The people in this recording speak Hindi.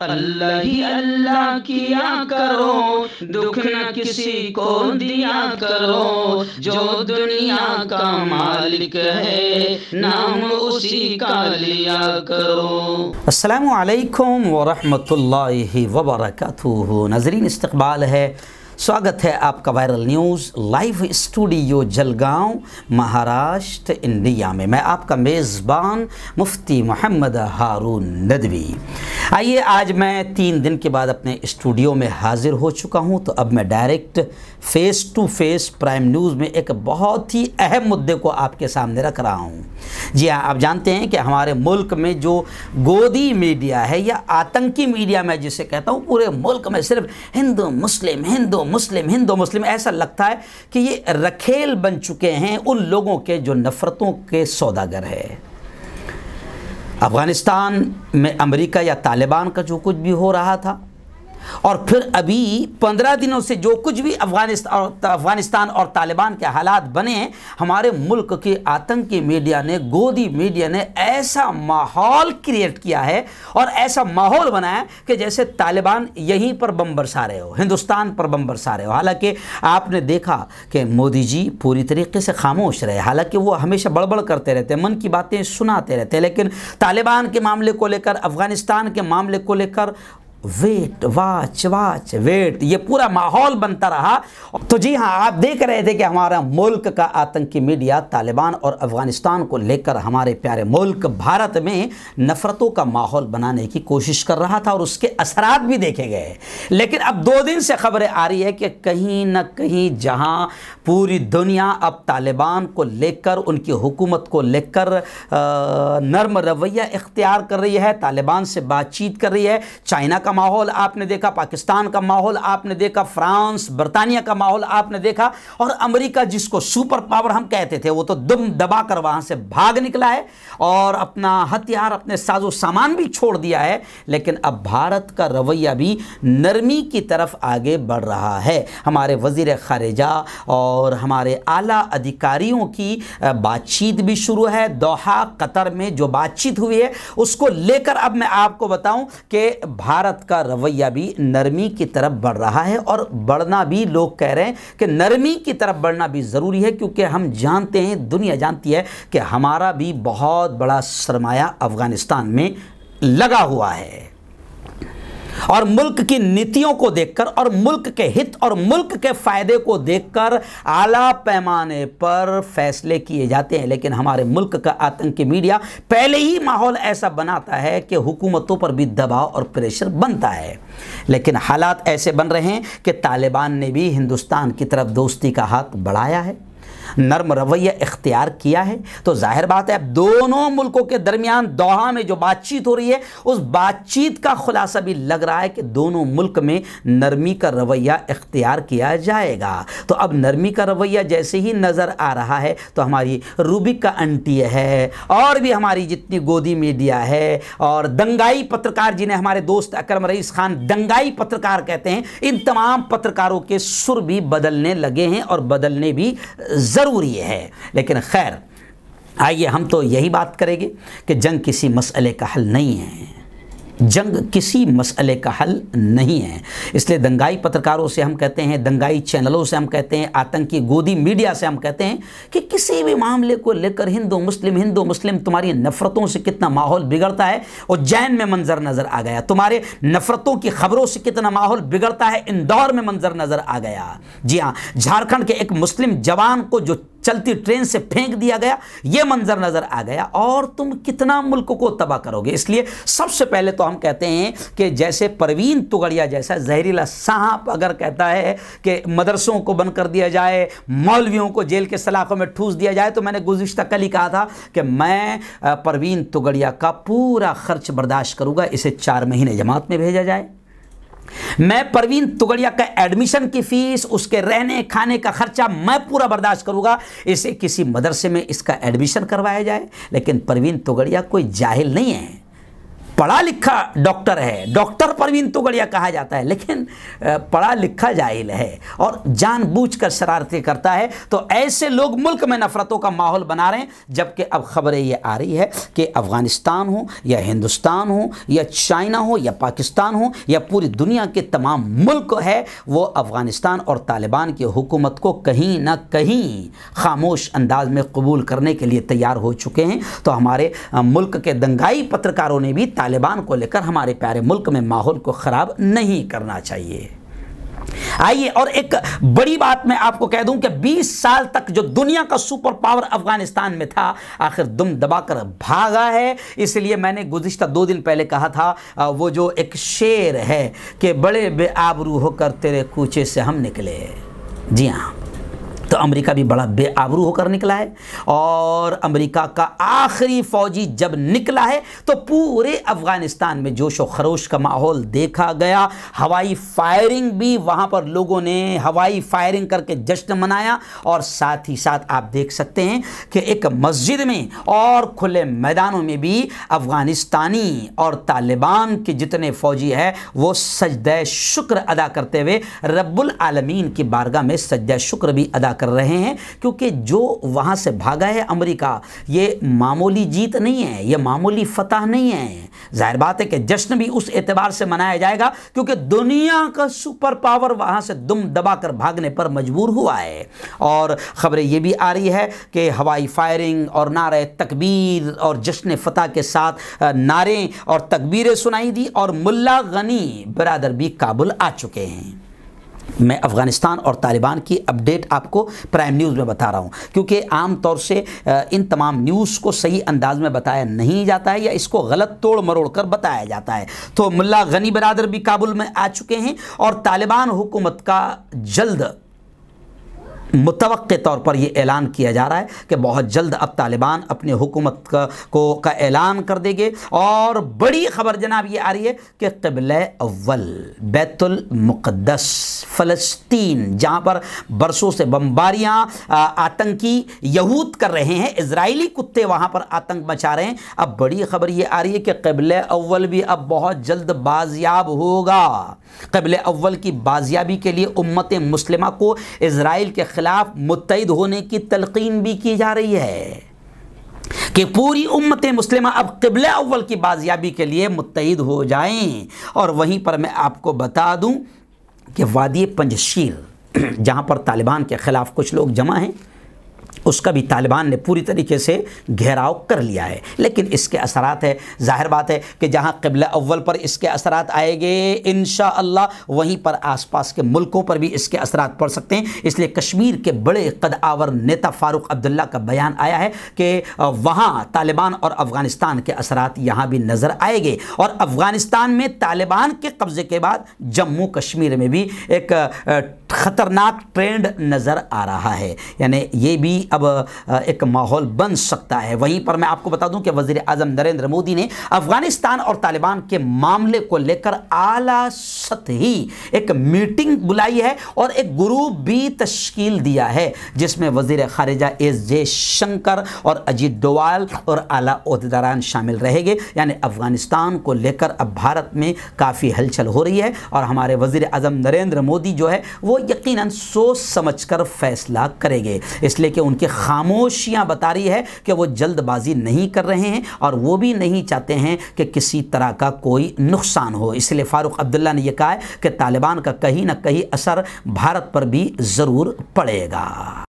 अल्लाह ही अल्लाह किया करो, दुख न किसी को दिया करो, जो दुनिया का मालिक है नाम उसी का लिया करो। अस्सलामु अलैकुम वरहमतुल्लाहि वबरकातुहू। नाज़रीन, इस्तक़बाल है, स्वागत है आपका viral news live studio Jalgaon, Maharashtra, India में। मैं आपका मेज़बान मुफ्ती मोहम्मद हारून नदवी। आइए, आज मैं 3 दिन के बाद अपने स्टूडियो में हाज़िर हो चुका हूं, तो अब मैं direct face to face prime news में एक बहुत ही अहम मुद्दे को आपके सामने रख रहा हूं। जी हाँ, आप जानते हैं कि हमारे मुल्क में जो गोदी मीडिया है या आतंकी मीडिया मैं जिसे कहता हूँ, पूरे मुल्क में सिर्फ हिंदू मुस्लिम हिंदू मुस्लिम हिंदू मुस्लिम, ऐसा लगता है कि ये रखेल बन चुके हैं उन लोगों के जो नफ़रतों के सौदागर है। अफ़गानिस्तान में अमेरिका या तालिबान का जो कुछ भी हो रहा था, और फिर अभी 15 दिनों से जो कुछ भी अफ़गानिस्तान और तालिबान के हालात बने हैं, हमारे मुल्क की आतंकी मीडिया ने, गोदी मीडिया ने ऐसा माहौल क्रिएट किया है और ऐसा माहौल बनाया कि जैसे तालिबान यहीं पर बम बरसा रहे हो, हिंदुस्तान पर बम बरसा रहे हो। हालांकि आपने देखा कि मोदी जी पूरी तरीके से खामोश रहे, हालांकि वो हमेशा बड़बड़ करते रहते हैं, मन की बातें सुनाते रहते हैं, लेकिन तालिबान के मामले को लेकर, अफ़गानिस्तान के मामले को लेकर वेट वाच वाच वेट, ये पूरा माहौल बनता रहा। तो जी हाँ, आप देख रहे थे कि हमारा मुल्क का आतंकी मीडिया तालिबान और अफ़गानिस्तान को लेकर हमारे प्यारे मुल्क भारत में नफ़रतों का माहौल बनाने की कोशिश कर रहा था, और उसके असरात भी देखे गए। लेकिन अब 2 दिन से खबरें आ रही है कि कहीं न कहीं जहाँ पूरी दुनिया अब तालिबान को लेकर, उनकी हुकूमत को लेकर नर्म रवैया इख्तियार कर रही है, तालिबान से बातचीत कर रही है। चाइना का माहौल आपने देखा, पाकिस्तान का माहौल आपने देखा, फ्रांस बरतानिया का माहौल आपने देखा, और अमेरिका जिसको सुपर पावर हम कहते थे, वो तो दुम दबाकर वहां से भाग निकला है और अपना हथियार, अपने साजो सामान भी छोड़ दिया है। लेकिन अब भारत का रवैया भी नरमी की तरफ आगे बढ़ रहा है। हमारे वजीर खारिजा और हमारे आला अधिकारियों की बातचीत भी शुरू है। दोहा कतर में जो बातचीत हुई है उसको लेकर अब मैं आपको बताऊं कि भारत का रवैया भी नरमी की तरफ बढ़ रहा है, और बढ़ना भी, लोग कह रहे हैं कि नरमी की तरफ बढ़ना भी ज़रूरी है, क्योंकि हम जानते हैं, दुनिया जानती है कि हमारा भी बहुत बड़ा सरमाया अफ़गानिस्तान में लगा हुआ है। और मुल्क की नीतियों को देखकर, और मुल्क के हित और मुल्क के फ़ायदे को देखकर आला पैमाने पर फैसले किए जाते हैं। लेकिन हमारे मुल्क का आतंकी मीडिया पहले ही माहौल ऐसा बनाता है कि हुकूमतों पर भी दबाव और प्रेशर बनता है। लेकिन हालात ऐसे बन रहे हैं कि तालिबान ने भी हिंदुस्तान की तरफ दोस्ती का हाथ बढ़ाया है, नर्म रवैया इख्तियार किया है। तो जाहिर बात है, अब दोनों मुल्कों के दरमियान दोहा में जो बातचीत हो रही है, उस बातचीत का खुलासा भी लग रहा है कि दोनों मुल्क में नरमी का रवैया इख्तियार किया जाएगा। तो अब नरमी का रवैया जैसे ही नज़र आ रहा है, तो हमारी रूबिका आंटी है, और भी हमारी जितनी गोदी मीडिया है, और दंगाई पत्रकार, जिन्हें हमारे दोस्त अकरम रईस खान दंगाई पत्रकार कहते हैं, इन तमाम पत्रकारों के सुर भी बदलने लगे हैं, और बदलने भी ज़रूरी है। लेकिन खैर, आइए हम तो यही बात करेंगे कि जंग किसी मसले का हल नहीं है, जंग किसी मसले का हल नहीं है। इसलिए दंगाई पत्रकारों से हम कहते हैं, दंगाई चैनलों से हम कहते हैं, आतंकी गोदी मीडिया से हम कहते हैं कि किसी भी मामले को लेकर हिंदू मुस्लिम तुम्हारी नफ़रतों से कितना माहौल बिगड़ता है। उज्जैन में मंजर नज़र आ गया, तुम्हारे नफ़रतों की खबरों से कितना माहौल बिगड़ता है, इंदौर में मंजर नज़र आ गया। जी हाँ, झारखंड के एक मुस्लिम जवान को जो चलती ट्रेन से फेंक दिया गया, यह मंजर नजर आ गया, और तुम कितना मुल्क को तबाह करोगे। इसलिए सबसे पहले तो हम कहते हैं कि जैसे परवीन तुगड़िया जैसा जहरीला सांप अगर कहता है कि मदरसों को बंद कर दिया जाए, मौलवियों को जेल के सलाखों में ठूस दिया जाए, तो मैंने गुज़िश्ता कल ही कहा था कि मैं परवीन तुगड़िया का पूरा खर्च बर्दाश्त करूंगा, इसे 4 महीने जमात में भेजा जाए। मैं परवीन तुगड़िया का एडमिशन की फीस, उसके रहने खाने का खर्चा मैं पूरा बर्दाश्त करूंगा, इसे किसी मदरसे में इसका एडमिशन करवाया जाए। लेकिन परवीन तुगड़िया कोई जाहिल नहीं है, पढ़ा लिखा डॉक्टर है, डॉक्टर परवीन तोगड़िया कहा जाता है, लेकिन पढ़ा लिखा जाहिल है और जानबूझकर शरारतें करता है। तो ऐसे लोग मुल्क में नफरतों का माहौल बना रहे हैं, जबकि अब खबरें ये आ रही है कि अफ़गानिस्तान हो या हिंदुस्तान हो या चाइना हो या पाकिस्तान हो या पूरी दुनिया के तमाम मुल्क है, वो अफ़गानिस्तान और तालिबान की हुकूमत को कहीं ना कहीं खामोश अंदाज में कबूल करने के लिए तैयार हो चुके हैं। तो हमारे मुल्क के दंगाई पत्रकारों ने भी तालिबान को लेकर हमारे प्यारे मुल्क में माहौल को ख़राब नहीं करना चाहिए। आइए और एक बड़ी बात मैं आपको कह दूं कि 20 साल तक जो दुनिया का सुपर पावर अफगानिस्तान में था, आखिर दुम दबाकर भागा है। इसलिए मैंने गुज़िश्ता 2 दिन पहले कहा था, वो जो एक शेर है कि बड़े बेआबरू होकर तेरे कूचे से हम निकले। जी हाँ, तो अमेरिका भी बड़ा बेआबरू होकर निकला है और अमेरिका का आखिरी फौजी जब निकला है तो पूरे अफगानिस्तान में जोश व खरोश का माहौल देखा गया। हवाई फायरिंग भी, वहाँ पर लोगों ने हवाई फायरिंग करके जश्न मनाया और साथ ही साथ आप देख सकते हैं कि एक मस्जिद में और खुले मैदानों में भी अफगानिस्तानी और तालिबान के जितने फौजी हैं वो सजदा शुक्र अदा करते हुए रब्बुल आलमीन की बारगाह में सजदा शुक्र भी अदा कर रहे हैं, क्योंकि जो वहां से भागा है अमेरिका, ये मामूली जीत नहीं है, ये मामूली फतह नहीं है। जाहिर बात है कि जश्न भी उस एतबार से मनाया जाएगा क्योंकि दुनिया का सुपर पावर वहां से दुम दबाकर भागने पर मजबूर हुआ है। और खबरें ये भी आ रही है कि हवाई फायरिंग और नारे तकबीर और जश्न फतह के साथ नारे और तकबीरें सुनाई दी और मुल्ला गनी बरादर भी काबुल आ चुके हैं। मैं अफ़गानिस्तान और तालिबान की अपडेट आपको प्राइम न्यूज़ में बता रहा हूँ, क्योंकि आम तौर से इन तमाम न्यूज़ को सही अंदाज में बताया नहीं जाता है या इसको गलत तोड़ मरोड़ कर बताया जाता है। तो मुल्ला गनी बरादर भी काबुल में आ चुके हैं और तालिबान हुकूमत का जल्द मुतवक्के तौर पर यह ऐलान किया जा रहा है कि बहुत जल्द अब तालिबान अपनी हुकूमत का ऐलान कर देंगे। और बड़ी खबर जनाब ये आ रही है कि क़िबला अव्वल बैतुल मुक़द्दस फ़लस्तीन, जहाँ पर बरसों से बमबारियाँ आतंकी यहूद कर रहे हैं, इजराइली कुत्ते वहाँ पर आतंक मचा रहे हैं, अब बड़ी खबर ये आ रही है कि क़िबला अव्वल भी अब बहुत जल्द बाजियाब होगा। क़िबला अव्वल की बाजियाबी के लिए उम्मत मुस्लिमा को इजराइल के खिलाफ मुत्तहिद होने की तलकीन भी की जा रही है कि पूरी उम्मत मुस्लिमा अब क़िबला अव्वल की बाजियाबी के लिए मुत्तहिद हो जाएं। और वहीं पर मैं आपको बता दूं कि वादी पंजशीर, जहां पर तालिबान के खिलाफ कुछ लोग जमा हैं, उसका भी तालिबान ने पूरी तरीके से घेराव कर लिया है। लेकिन इसके असरात है, जाहिर बात है कि जहाँ क़िबला अव्वल पर इसके असरात आएंगे इंशाअल्लाह, वहीं पर आसपास के मुल्कों पर भी इसके असरात पड़ सकते हैं। इसलिए कश्मीर के बड़े कदआवर नेता फ़ारूक अब्दुल्ला का बयान आया है कि वहाँ तालिबान और अफ़गानिस्तान के असरात यहाँ भी नज़र आएंगे। और अफ़गानिस्तान में तालिबान के कब्ज़े के बाद जम्मू कश्मीर में भी एक ख़तरनाक ट्रेंड नज़र आ रहा है, यानी ये भी अब एक माहौल बन सकता है। वहीं पर मैं आपको बता दूं कि वज़ीर आज़म नरेंद्र मोदी ने अफ़गानिस्तान और तालिबान के मामले को लेकर आला सतही एक मीटिंग बुलाई है और एक ग्रुप भी तश्कील दिया है, जिसमें वज़ीर ख़ारिजा एस जयशंकर और अजीत डोवाल और आला ओहदेदारान शामिल रहेंगे। यानी अफ़गानिस्तान को लेकर अब भारत में काफ़ी हलचल हो रही है और हमारे वज़ीर आज़म नरेंद्र मोदी जो है वो यकीनन सोच समझकर फैसला करेंगे, इसलिए कि उनकी खामोशियां बता रही है कि वो जल्दबाजी नहीं कर रहे हैं और वो भी नहीं चाहते हैं कि किसी तरह का कोई नुकसान हो। इसलिए फ़ारूक अब्दुल्ला ने यह कहा है कि तालिबान का कहीं ना कहीं असर भारत पर भी ज़रूर पड़ेगा।